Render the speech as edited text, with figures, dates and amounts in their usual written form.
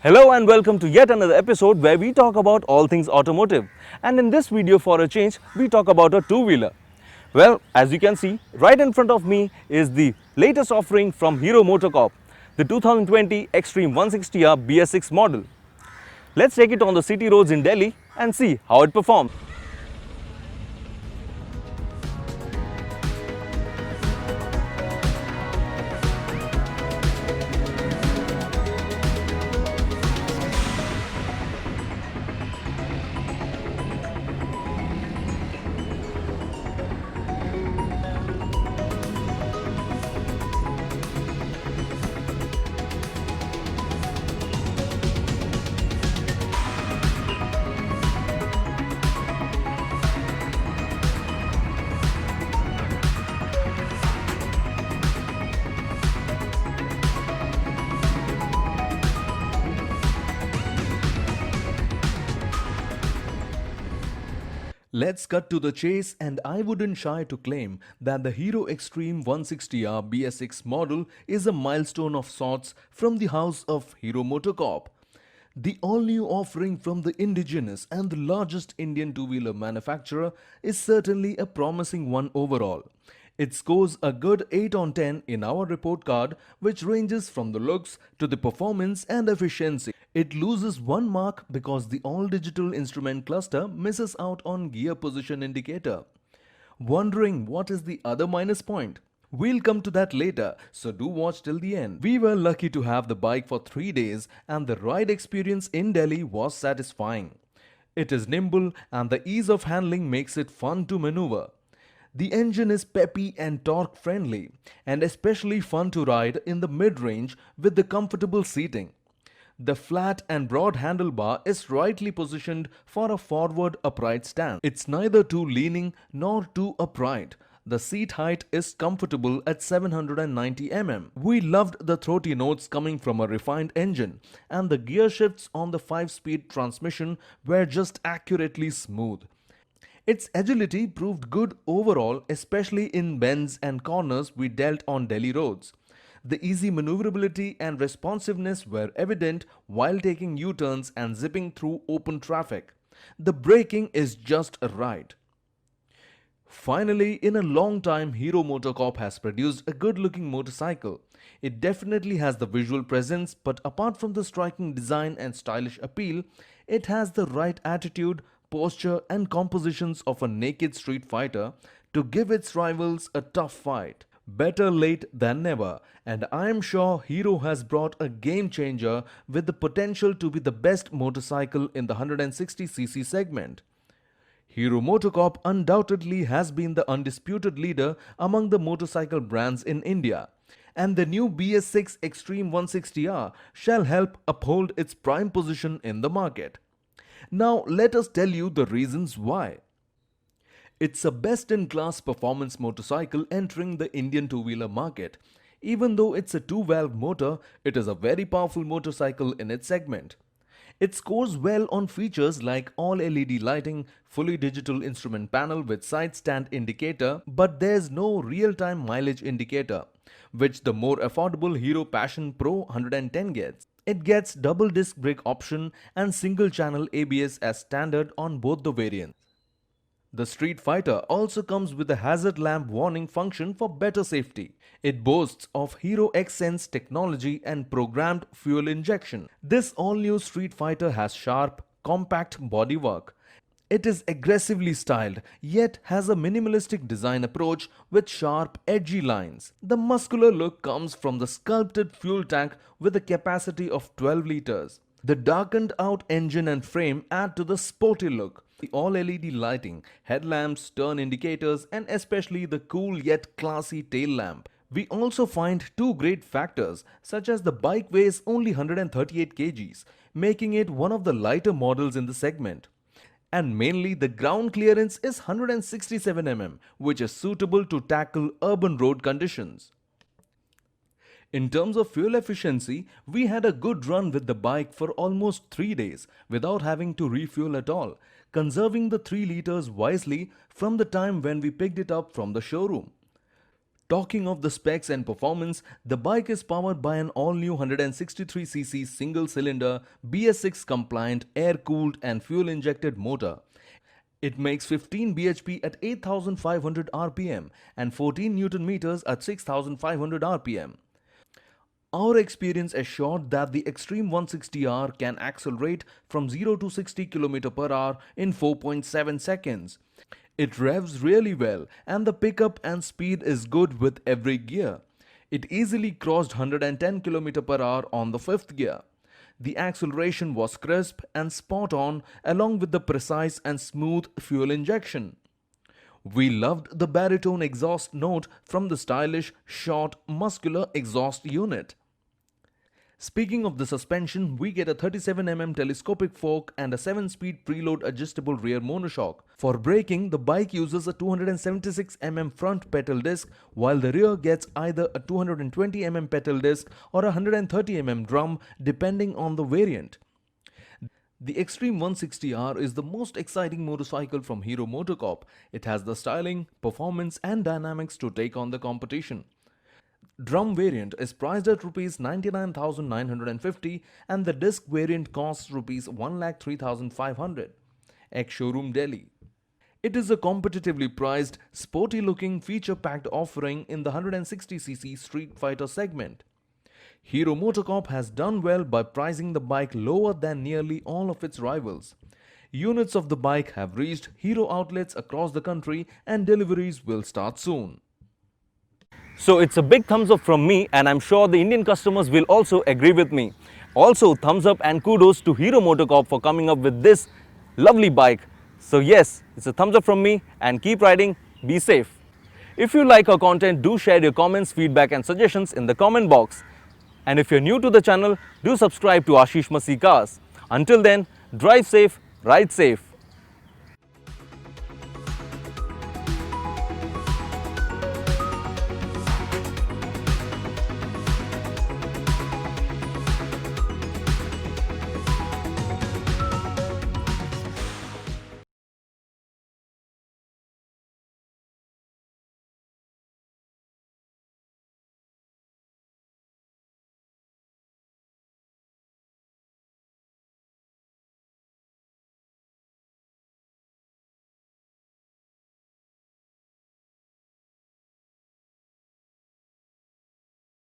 Hello and welcome to yet another episode where we talk about all things automotive. And in this video, for a change, we talk about a two-wheeler. Well, as you can see, right in front of me is the latest offering from Hero MotoCorp, the 2020 Xtreme 160R BS6 model. Let's take it on the city roads in Delhi and see how it performs. Let's cut to the chase, and I wouldn't shy to claim that the Hero Xtreme 160R BS6 model is a milestone of sorts from the house of Hero MotoCorp. The all-new offering from the indigenous and the largest Indian two-wheeler manufacturer is certainly a promising one overall. It scores a good 8 on 10 in our report card, which ranges from the looks to the performance and efficiency. It loses one mark because the all-digital instrument cluster misses out on gear position indicator. Wondering what is the other minus point? We'll come to that later, so do watch till the end. We were lucky to have the bike for 3 days and the ride experience in Delhi was satisfying. It is nimble and the ease of handling makes it fun to maneuver. The engine is peppy and torque friendly and especially fun to ride in the mid-range with the comfortable seating. The flat and broad handlebar is rightly positioned for a forward upright stance. It's neither too leaning nor too upright. The seat height is comfortable at 790 mm. We loved the throaty notes coming from a refined engine, and the gear shifts on the 5-speed transmission were just accurately smooth. Its agility proved good overall, especially in bends and corners we dealt on Delhi roads. The easy maneuverability and responsiveness were evident while taking U-turns and zipping through open traffic. The braking is just right. Finally, in a long time, Hero MotoCorp has produced a good-looking motorcycle. It definitely has the visual presence, but apart from the striking design and stylish appeal, it has the right attitude, posture and compositions of a naked street fighter to give its rivals a tough fight. Better late than never, and I am sure Hero has brought a game changer with the potential to be the best motorcycle in the 160cc segment. Hero MotoCorp undoubtedly has been the undisputed leader among the motorcycle brands in India, and the new BS6 Xtreme 160R shall help uphold its prime position in the market. Now let us tell you the reasons why. It's a best-in-class performance motorcycle entering the Indian two-wheeler market. Even though it's a two-valve motor, it is a very powerful motorcycle in its segment. It scores well on features like all LED lighting, fully digital instrument panel with side stand indicator, but there's no real-time mileage indicator, which the more affordable Hero Passion Pro 110 gets. It gets double disc brake option and single channel ABS as standard on both the variants. The Street Fighter also comes with a hazard lamp warning function for better safety. It boasts of Hero X-Sense technology and programmed fuel injection. This all-new Street Fighter has sharp, compact bodywork. It is aggressively styled, yet has a minimalistic design approach with sharp, edgy lines. The muscular look comes from the sculpted fuel tank with a capacity of 12 liters. The darkened out engine and frame add to the sporty look. The all-LED lighting, headlamps, turn indicators, and especially the cool yet classy tail lamp. We also find two great factors, such as the bike weighs only 138 kgs, making it one of the lighter models in the segment. And mainly the ground clearance is 167 mm, which is suitable to tackle urban road conditions. In terms of fuel efficiency, we had a good run with the bike for almost 3 days without having to refuel at all, conserving the 3 liters wisely from the time when we picked it up from the showroom. Talking of the specs and performance, the bike is powered by an all-new 163cc single-cylinder BS6 compliant air-cooled and fuel-injected motor. It makes 15 bhp at 8500 rpm and 14 Newton meters at 6500 rpm. Our experience assured that the Xtreme 160R can accelerate from 0 to 60 km per hour in 4.7 seconds. It revs really well and the pickup and speed is good with every gear. It easily crossed 110 km per hour on the 5th gear. The acceleration was crisp and spot on along with the precise and smooth fuel injection. We loved the baritone exhaust note from the stylish, short, muscular exhaust unit. Speaking of the suspension, we get a 37mm telescopic fork and a 7-speed preload adjustable rear monoshock. For braking, the bike uses a 276mm front pedal disc, while the rear gets either a 220mm pedal disc or a 130mm drum depending on the variant. The Xtreme 160R is the most exciting motorcycle from Hero MotoCorp. It has the styling, performance and dynamics to take on the competition. Drum variant is priced at Rs 99,950 and the disc variant costs Rs 1,03,500. Ex-showroom Delhi. It is a competitively priced, sporty-looking, feature-packed offering in the 160cc Street Fighter segment. Hero MotoCorp has done well by pricing the bike lower than nearly all of its rivals. Units of the bike have reached Hero outlets across the country and deliveries will start soon. So it's a big thumbs up from me, and I'm sure the Indian customers will also agree with me. Also, thumbs up and kudos to Hero MotoCorp for coming up with this lovely bike. So yes, it's a thumbs up from me, and keep riding, be safe. If you like our content, do share your comments, feedback and suggestions in the comment box. And if you're new to the channel, do subscribe to Ashish Masih Cars. Until then, drive safe, ride safe.